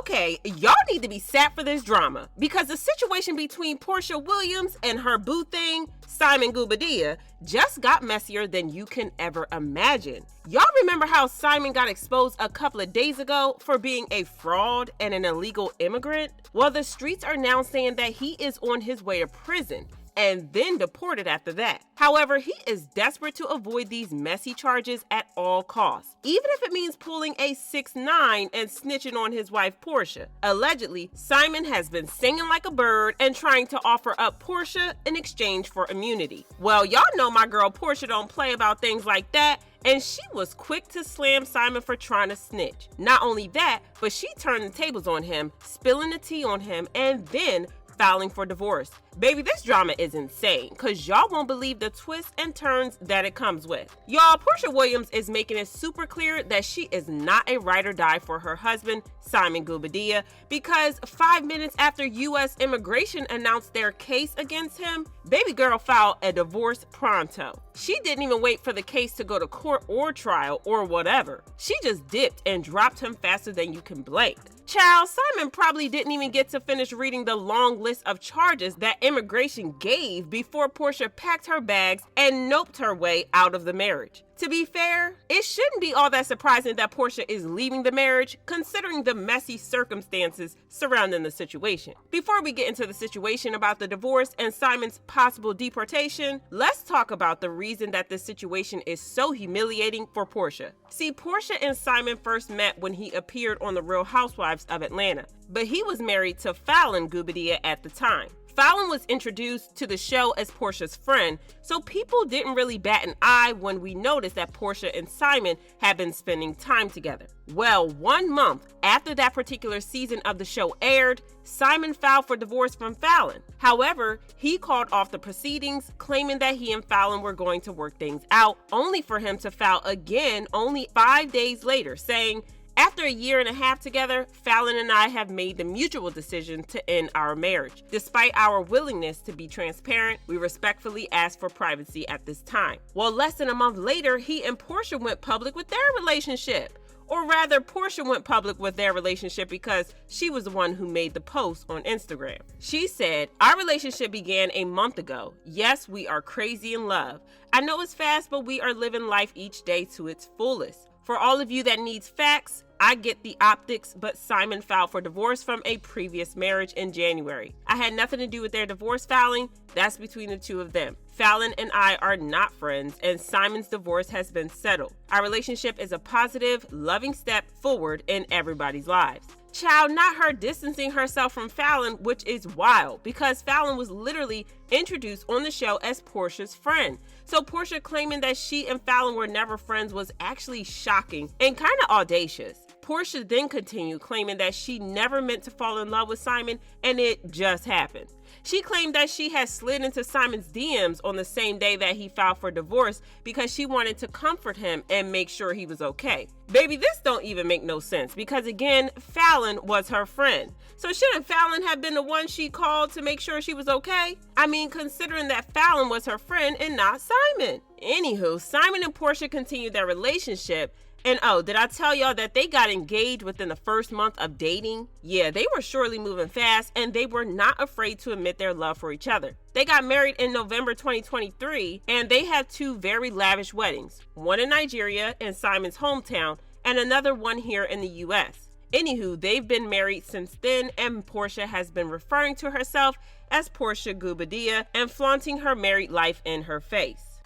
Okay, y'all need to be sat for this drama because the situation between Porsha Williams and her boo thing, Simon Goubadia, just got messier than you can ever imagine. Y'all remember how Simon got exposed a couple of days ago for being a fraud and an illegal immigrant? Well, the streets are now saying that he is on his way to prison and then deported after that. However, he is desperate to avoid these messy charges at all costs, even if it means pulling a 6'9" and snitching on his wife Porsha. Allegedly, Simon has been singing like a bird and trying to offer up Porsha in exchange for immunity. Well, y'all know my girl Porsha don't play about things like that, and she was quick to slam Simon for trying to snitch. Not only that, but she turned the tables on him, spilling the tea on him, and then filing for divorce. Baby, this drama is insane because y'all won't believe the twists and turns that it comes with. Y'all, Porsha Williams is making it super clear that she is not a ride or die for her husband, Simon Goubadia, because 5 minutes after U.S. immigration announced their case against him, baby girl filed a divorce pronto. She didn't even wait for the case to go to court or trial or whatever. She just dipped and dropped him faster than you can blink. Child, Simon probably didn't even get to finish reading the long list of charges that immigration gave before Porsha packed her bags and noped her way out of the marriage. To be fair, it shouldn't be all that surprising that Porsha is leaving the marriage, considering the messy circumstances surrounding the situation. Before we get into the situation about the divorce and Simon's possible deportation, let's talk about the reason that this situation is so humiliating for Porsha. See, Porsha and Simon first met when he appeared on The Real Housewives of Atlanta, but he was married to Fallon Goubadia at the time. Fallon was introduced to the show as Porsha's friend, so people didn't really bat an eye when we noticed that Porsha and Simon had been spending time together. Well, 1 month after that particular season of the show aired, Simon filed for divorce from Fallon. However, he called off the proceedings, claiming that he and Fallon were going to work things out, only for him to file again only 5 days later, saying, "After a year and a half together, Fallon and I have made the mutual decision to end our marriage. Despite our willingness to be transparent, we respectfully ask for privacy at this time." Well, less than a month later, he and Porsha went public with their relationship. Or rather, Porsha went public with their relationship because she was the one who made the post on Instagram. She said, "Our relationship began a month ago. Yes, we are crazy in love. I know it's fast, but we are living life each day to its fullest. For all of you that needs facts, I get the optics, but Simon filed for divorce from a previous marriage in January. I had nothing to do with their divorce filing. That's between the two of them. Fallon and I are not friends, and Simon's divorce has been settled. Our relationship is a positive, loving step forward in everybody's lives." Child, not her distancing herself from Fallon, which is wild because Fallon was literally introduced on the show as Porsha's friend. So Porsha claiming that she and Fallon were never friends was actually shocking and kind of audacious. Porsha then continued claiming that she never meant to fall in love with Simon and it just happened. She claimed that she had slid into Simon's DMs on the same day that he filed for divorce because she wanted to comfort him and make sure he was okay. Baby, this don't even make no sense because again, Fallon was her friend. So shouldn't Fallon have been the one she called to make sure she was okay? I mean, considering that Fallon was her friend and not Simon. Anywho, Simon and Porsha continued their relationship. And oh, did I tell y'all that they got engaged within the first month of dating? Yeah, they were surely moving fast and they were not afraid to admit their love for each other. They got married in November 2023 and they had 2 very lavish weddings, one in Nigeria in Simon's hometown and another one here in the US. Anywho, they've been married since then and Porsha has been referring to herself as Porsha Goubadia and flaunting her married life in her face.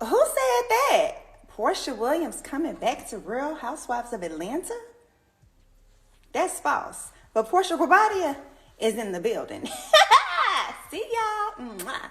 Who said that? Porsha Williams coming back to Real Housewives of Atlanta? That's false. But Porsha Goubadia is in the building. See y'all. Mwah.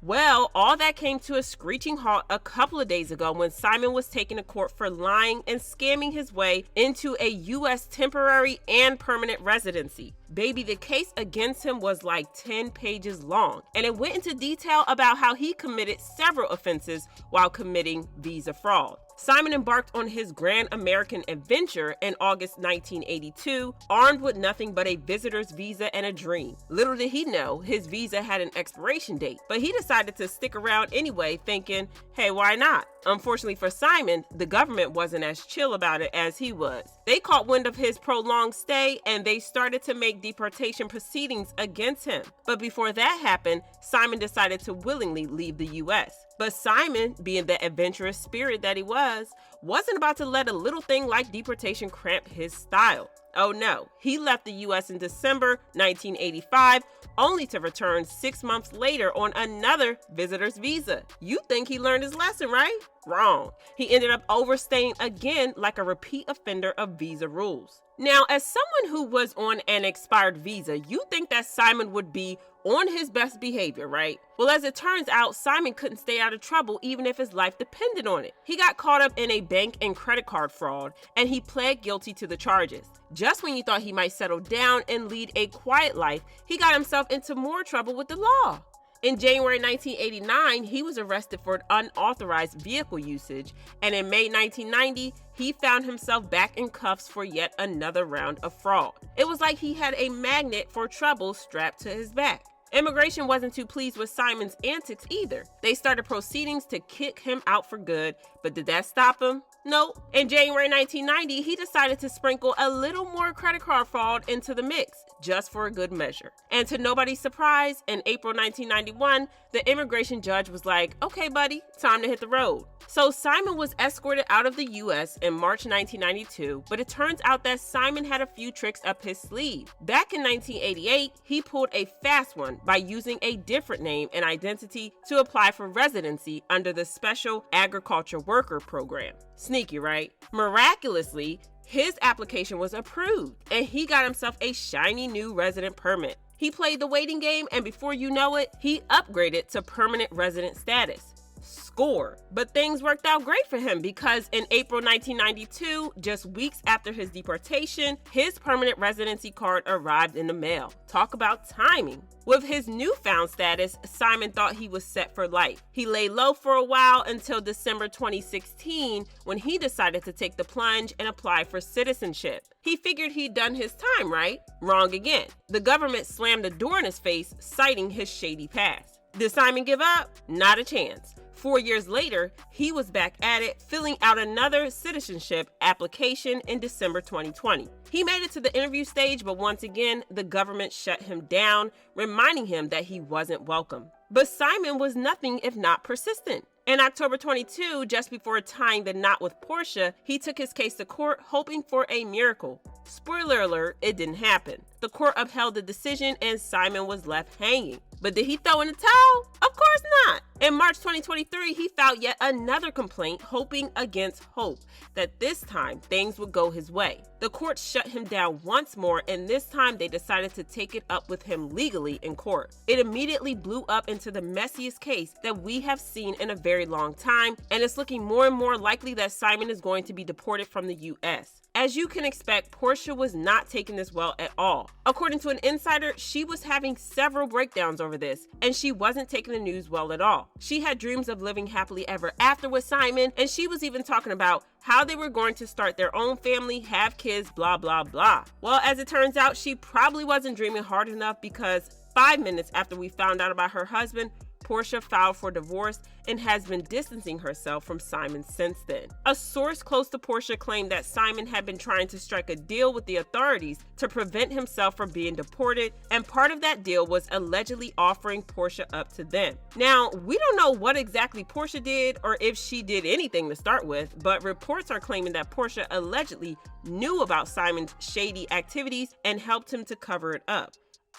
Well, all that came to a screeching halt a couple of days ago when Simon was taken to court for lying and scamming his way into a U.S. temporary and permanent residency. Baby, the case against him was like 10 pages long, and it went into detail about how he committed several offenses while committing visa fraud. Simon embarked on his grand American adventure in August 1982, armed with nothing but a visitor's visa and a dream. Little did he know his visa had an expiration date, but he decided to stick around anyway, thinking, hey, why not? Unfortunately for Simon, the government wasn't as chill about it as he was. They caught wind of his prolonged stay and they started to make deportation proceedings against him. But before that happened, Simon decided to willingly leave the U.S. But Simon, being the adventurous spirit that he was, wasn't about to let a little thing like deportation cramp his style. Oh no, he left the U.S. in December 1985, only to return 6 months later on another visitor's visa. You think he learned his lesson, right? Wrong. He ended up overstaying again like a repeat offender of visa rules. Now, as someone who was on an expired visa, you think that Simon would be on his best behavior, right? Well, as it turns out, Simon couldn't stay out of trouble even if his life depended on it. He got caught up in a bank and credit card fraud, and he pled guilty to the charges. Just when you thought he might settle down and lead a quiet life, he got himself into more trouble with the law. In January 1989, he was arrested for unauthorized vehicle usage, and in May 1990, he found himself back in cuffs for yet another round of fraud. It was like he had a magnet for trouble strapped to his back. Immigration wasn't too pleased with Simon's antics either. They started proceedings to kick him out for good, but did that stop him? Nope. In January 1990, he decided to sprinkle a little more credit card fraud into the mix, just for a good measure. And to nobody's surprise, in April 1991, the immigration judge was like, okay, buddy, time to hit the road. So Simon was escorted out of the U.S. in March 1992, but it turns out that Simon had a few tricks up his sleeve. Back in 1988, he pulled a fast one by using a different name and identity to apply for residency under the Special Agriculture Worker Program. Sneaky, right? Miraculously, his application was approved, and he got himself a shiny new resident permit. He played the waiting game, and before you know it, he upgraded to permanent resident status. Score. But things worked out great for him because in April 1992, just weeks after his deportation, his permanent residency card arrived in the mail. Talk about timing. With his newfound status, Simon thought he was set for life. He lay low for a while until December 2016 when he decided to take the plunge and apply for citizenship. He figured he'd done his time, right? Wrong again. The government slammed the door in his face, citing his shady past. Did Simon give up? Not a chance. 4 years later, he was back at it, filling out another citizenship application in December 2020. He made it to the interview stage, but once again, the government shut him down, reminding him that he wasn't welcome. But Simon was nothing if not persistent. In October 22, just before tying the knot with Porsha, he took his case to court, hoping for a miracle. Spoiler alert, it didn't happen. The court upheld the decision and Simon was left hanging. But did he throw in the towel? Of course not. In March 2023, he filed yet another complaint, hoping against hope that this time things would go his way. The court shut him down once more, and this time they decided to take it up with him legally in court. It immediately blew up into the messiest case that we have seen in a very long time, and it's looking more and more likely that Simon is going to be deported from the U.S. As you can expect, Porsha was not taking this well at all. According to an insider, she was having several breakdowns over this, and she wasn't taking the news well at all. She had dreams of living happily ever after with Simon, and she was even talking about how they were going to start their own family, have kids, blah, blah, blah. Well, as it turns out, she probably wasn't dreaming hard enough because 5 minutes after we found out about her husband, Porsha filed for divorce and has been distancing herself from Simon since then. A source close to Porsha claimed that Simon had been trying to strike a deal with the authorities to prevent himself from being deported, and part of that deal was allegedly offering Porsha up to them. Now, we don't know what exactly Porsha did or if she did anything to start with, but reports are claiming that Porsha allegedly knew about Simon's shady activities and helped him to cover it up.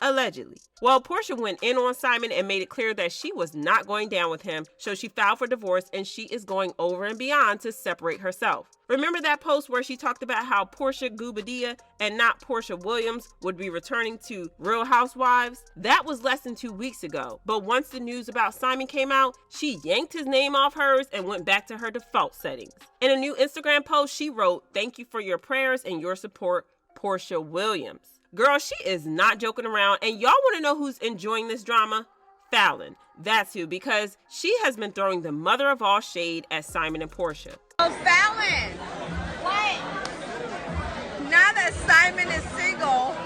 Allegedly. Well, Porsha went in on Simon and made it clear that she was not going down with him, so she filed for divorce and she is going over and beyond to separate herself. Remember that post where she talked about how Porsha Goubadia and not Porsha Williams would be returning to Real Housewives? That was less than 2 weeks ago, but once the news about Simon came out, she yanked his name off hers and went back to her default settings. In a new Instagram post, she wrote, "Thank you for your prayers and your support, Porsha Williams." Girl, she is not joking around, and y'all want to know who's enjoying this drama? Fallon. That's who, because she has been throwing the mother of all shade at Simon and Porsha. Oh, Fallon. What? Now that Simon is single.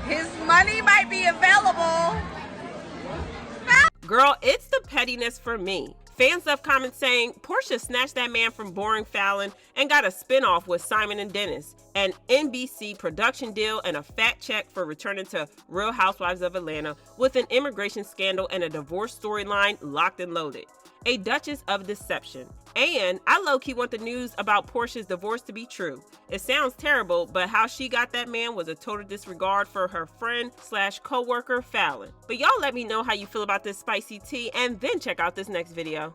His money might be available. Girl, it's the pettiness for me. Fans left comments saying Porsha snatched that man from boring Fallon and got a spinoff with Simon and Dennis, an NBC production deal, and a fat check for returning to Real Housewives of Atlanta with an immigration scandal and a divorce storyline locked and loaded. A Duchess of Deception. And I low-key want the news about Porsha's divorce to be true. It sounds terrible, but how she got that man was a total disregard for her friend/co-worker Fallon. But y'all let me know how you feel about this spicy tea and then check out this next video.